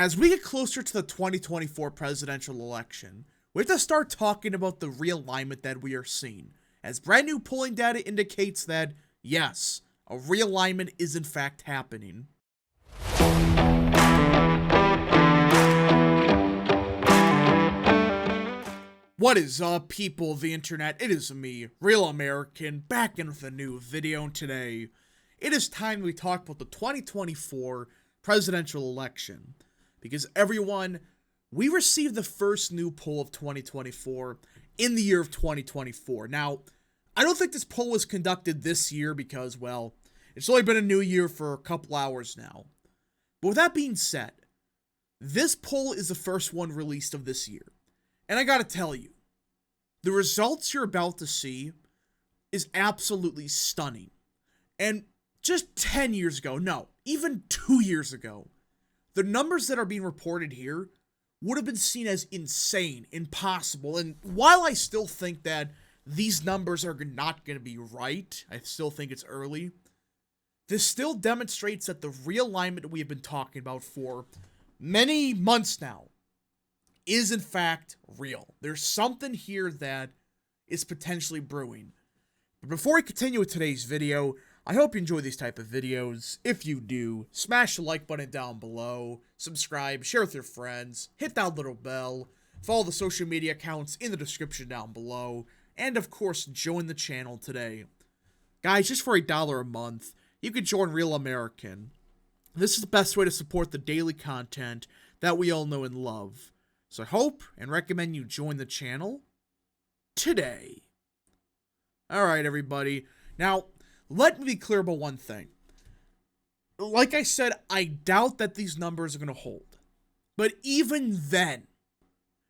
As we get closer to the 2024 presidential election, we have to start talking about the realignment that we are seeing, as brand new polling data indicates that, yes, a realignment is in fact happening. What is up, people of the internet? It is me, Real American, back in with a new video, and today it is time we talk about the 2024 presidential election. Because everyone, we received the first new poll of 2024 in the year of 2024. Now, I don't think this poll was conducted this year because, well, it's only been a new year for a couple hours now. But with that being said, this poll is the first one released of this year. And I gotta tell you, the results you're about to see is absolutely stunning. And just 10 years ago, no, even 2 years ago, the numbers that are being reported here would have been seen as insane, impossible, and while I still think that these numbers are not going to be right, I still think it's early, this still demonstrates that the realignment we have been talking about for many months now is in fact real. There's something here that is potentially brewing. But before we continue with today's video, I hope you enjoy these type of videos. If you do, smash the like button down below, subscribe, share with your friends, hit that little bell, follow the social media accounts in the description down below, and of course, join the channel today. Guys, just for $1 a month, you can join Real American. This is the best way to support the daily content that we all know and love. So I hope and recommend you join the channel today. Alright, everybody. Now, let me be clear about one thing. Like I said, I doubt that these numbers are going to hold. But even then,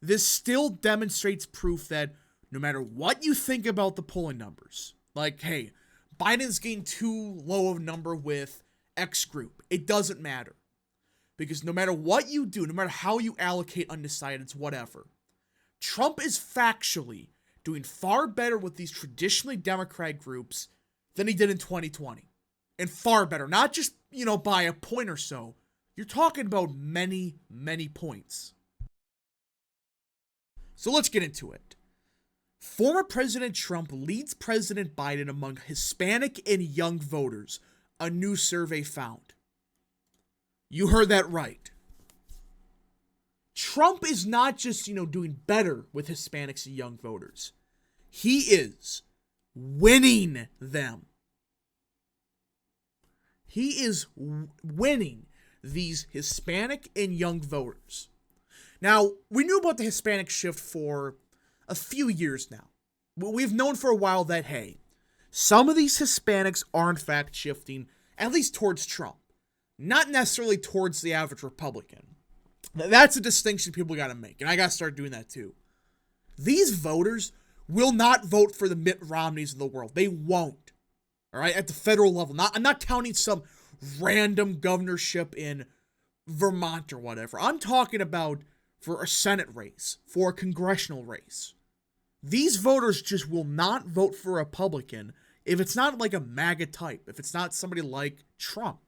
this still demonstrates proof that no matter what you think about the polling numbers, like, hey, Biden's getting too low of a number with X group, it doesn't matter. Because no matter what you do, no matter how you allocate undecideds, whatever, Trump is factually doing far better with these traditionally Democrat groups than he did in 2020. And far better. Not just, by a point or so. You're talking about many, many points. So let's get into it. Former President Trump leads President Biden among Hispanic and young voters, a new survey found. You heard that right. Trump is not just, doing better with Hispanics and young voters. He is winning them. He is winning these Hispanic and young voters. Now, we knew about the Hispanic shift for a few years now. We've known for a while that, hey, some of these Hispanics are in fact shifting, at least towards Trump. Not necessarily towards the average Republican. That's a distinction people got to make, and I got to start doing that too. These voters will not vote for the Mitt Romneys of the world. They won't. All right, at the federal level. I'm not counting some random governorship in Vermont or whatever. I'm talking about for a Senate race, for a congressional race. These voters just will not vote for a Republican if it's not like a MAGA type, if it's not somebody like Trump.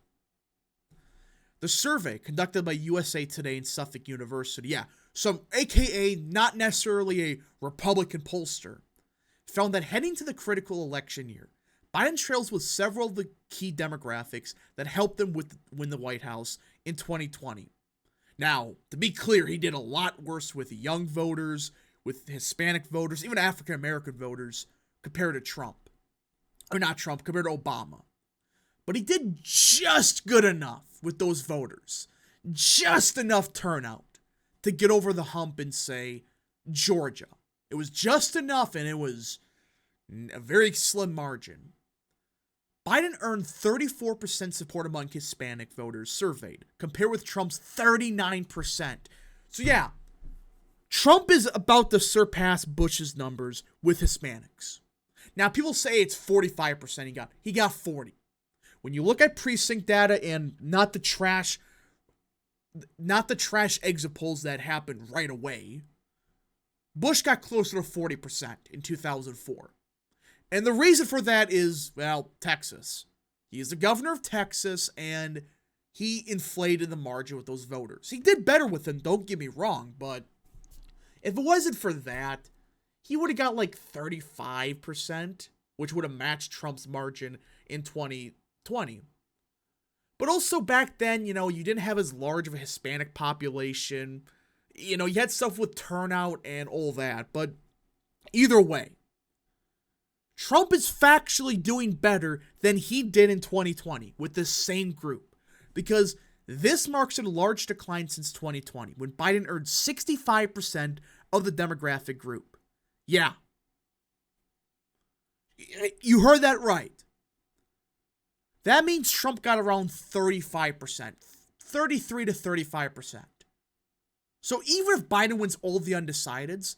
The survey conducted by USA Today and Suffolk University, some AKA not necessarily a Republican pollster, found that heading to the critical election year, Biden trails with several of the key demographics that helped them win the White House in 2020. Now, to be clear, he did a lot worse with young voters, with Hispanic voters, even African American voters, compared to Trump. Or not Trump, compared to Obama. But he did just good enough with those voters. Just enough turnout to get over the hump in, say, Georgia. It was just enough, and it was a very slim margin. Biden earned 34% support among Hispanic voters surveyed, compared with Trump's 39%. So yeah, Trump is about to surpass Bush's numbers with Hispanics. Now, people say it's 45% he got 40. When you look at precinct data and not the trash exit polls that happened right away, Bush got closer to 40% in 2004. And the reason for that is, well, Texas. He is the governor of Texas, and he inflated the margin with those voters. He did better with them, don't get me wrong, but if it wasn't for that, he would have got like 35%, which would have matched Trump's margin in 2020. But also back then, you didn't have as large of a Hispanic population. You had stuff with turnout and all that. But either way, Trump is factually doing better than he did in 2020 with this same group. Because this marks a large decline since 2020, when Biden earned 65% of the demographic group. Yeah. You heard that right. That means Trump got around 35%, 33 to 35%. So even if Biden wins all the undecideds,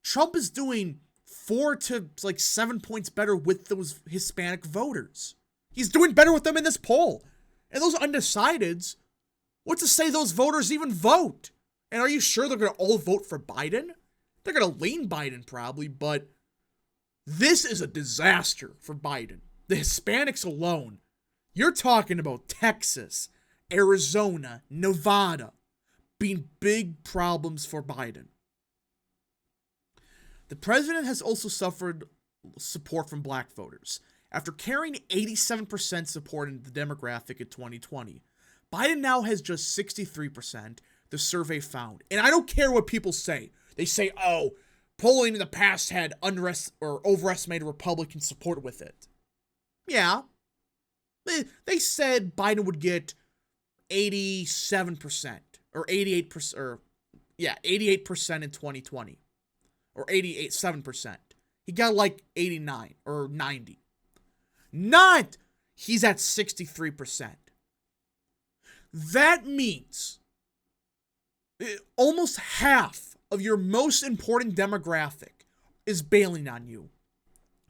Trump is doing 4 to 7 points better with those Hispanic voters. He's doing better with them in this poll. And those undecideds, what's to say those voters even vote? And are you sure they're going to all vote for Biden? They're going to lean Biden probably, but this is a disaster for Biden. The Hispanics alone, you're talking about Texas, Arizona, Nevada being big problems for Biden. The president has also suffered support from black voters. After carrying 87% support in the demographic in 2020, Biden now has just 63%, the survey found. And I don't care what people say. They say, oh, polling in the past had overestimated Republican support with it. Yeah. They said Biden would get 87% or 88%, 88% in 2020. Or 7%. He got like 89 or 90. He's at 63%. That means almost half of your most important demographic is bailing on you.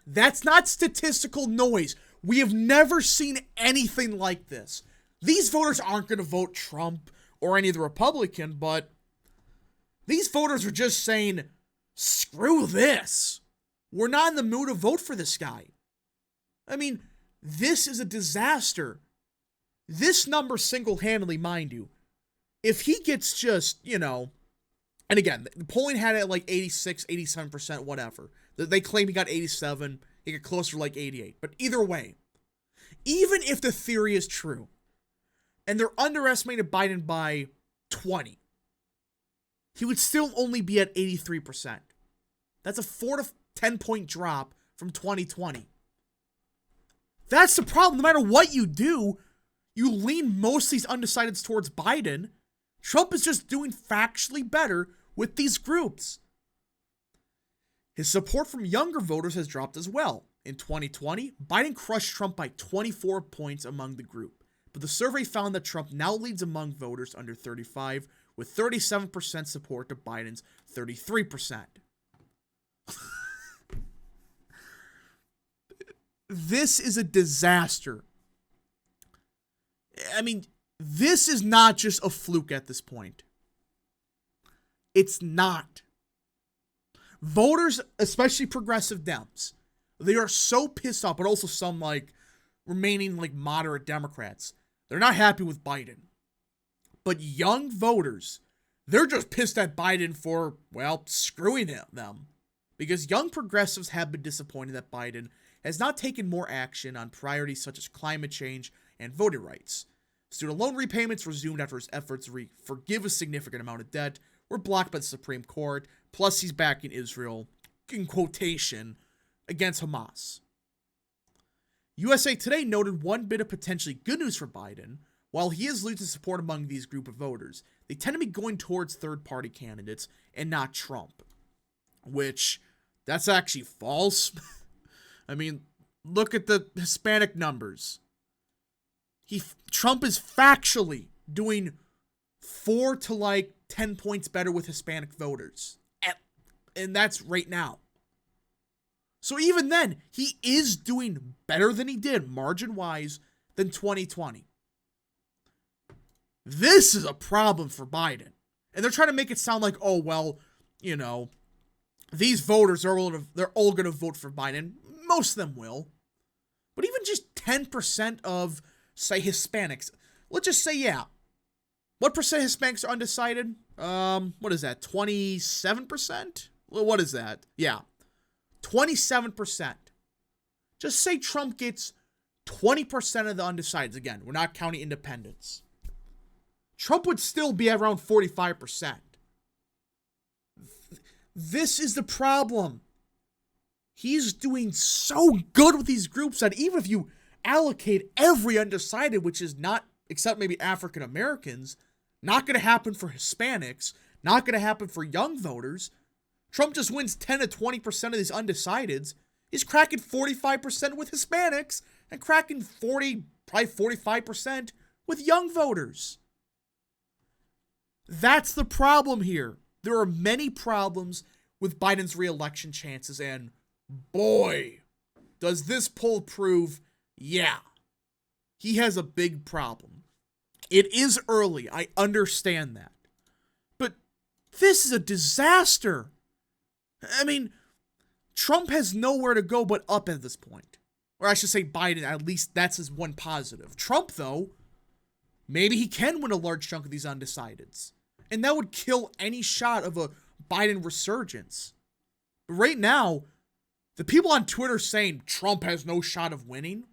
That's not statistical noise. We have never seen anything like this. These voters aren't going to vote Trump or any of the Republican, but these voters are just saying, screw this. We're not in the mood to vote for this guy. I mean, this is a disaster. This number single-handedly, mind you, if he gets just, and again, the polling had it at like 86, 87%, whatever. They claim he got 87. He got closer to like 88. But either way, even if the theory is true, and they're underestimated Biden by 20, he would still only be at 83%. That's a 4 to 10 point drop from 2020. That's the problem. No matter what you do, you lean most of these undecideds towards Biden. Trump is just doing factually better with these groups. His support from younger voters has dropped as well. In 2020, Biden crushed Trump by 24 points among the group. But the survey found that Trump now leads among voters under 35, with 37% support to Biden's 33%. This is a disaster. I mean, this is not just a fluke at this point. It's not. Voters, especially progressive Dems, they are so pissed off, but also some remaining moderate Democrats. They're not happy with Biden. But young voters, they're just pissed at Biden for, screwing them. Because young progressives have been disappointed that Biden has not taken more action on priorities such as climate change and voting rights. Student loan repayments resumed after his efforts to forgive a significant amount of debt were blocked by the Supreme Court, plus he's backing Israel, in quotation, against Hamas. USA Today noted one bit of potentially good news for Biden. While he is losing support among these group of voters, they tend to be going towards third-party candidates and not Trump. Which, that's actually false. I mean, look at the Hispanic numbers. Trump is factually doing 4 to 10 points better with Hispanic voters. And that's right now. So even then, he is doing better than he did, margin-wise, than 2020. This is a problem for Biden. And they're trying to make it sound like, these voters they're all going to vote for Biden. Most of them will. But even just 10% of, say, Hispanics, let's just say, yeah. What percent of Hispanics are undecided? What is that, 27%? Well, what is that? Yeah, 27%. Just say Trump gets 20% of the undecideds. Again, we're not counting independents. Trump would still be around 45%. This is the problem. He's doing so good with these groups that even if you allocate every undecided, which is not, except maybe African Americans, not going to happen for Hispanics, not going to happen for young voters. Trump just wins 10 to 20% of these undecideds. He's cracking 45% with Hispanics and cracking 40, probably 45% with young voters. That's the problem here. There are many problems with Biden's re-election chances, and boy, does this poll prove, yeah, he has a big problem. It is early, I understand that. But this is a disaster. I mean, Trump has nowhere to go but up at this point. Or I should say Biden, at least that's his one positive. Trump, though, maybe he can win a large chunk of these undecideds. And that would kill any shot of a Biden resurgence. But right now, the people on Twitter saying Trump has no shot of winning,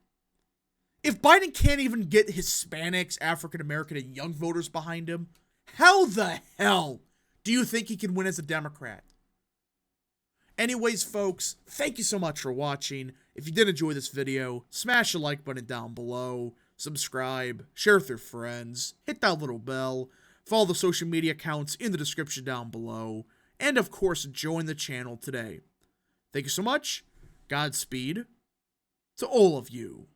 if Biden can't even get Hispanics, African American, and young voters behind him, how the hell do you think he can win as a Democrat? Anyways, folks, thank you so much for watching. If you did enjoy this video, smash the like button down below, subscribe, share with your friends, hit that little bell, follow the social media accounts in the description down below, and of course, join the channel today. Thank you so much. Godspeed to all of you.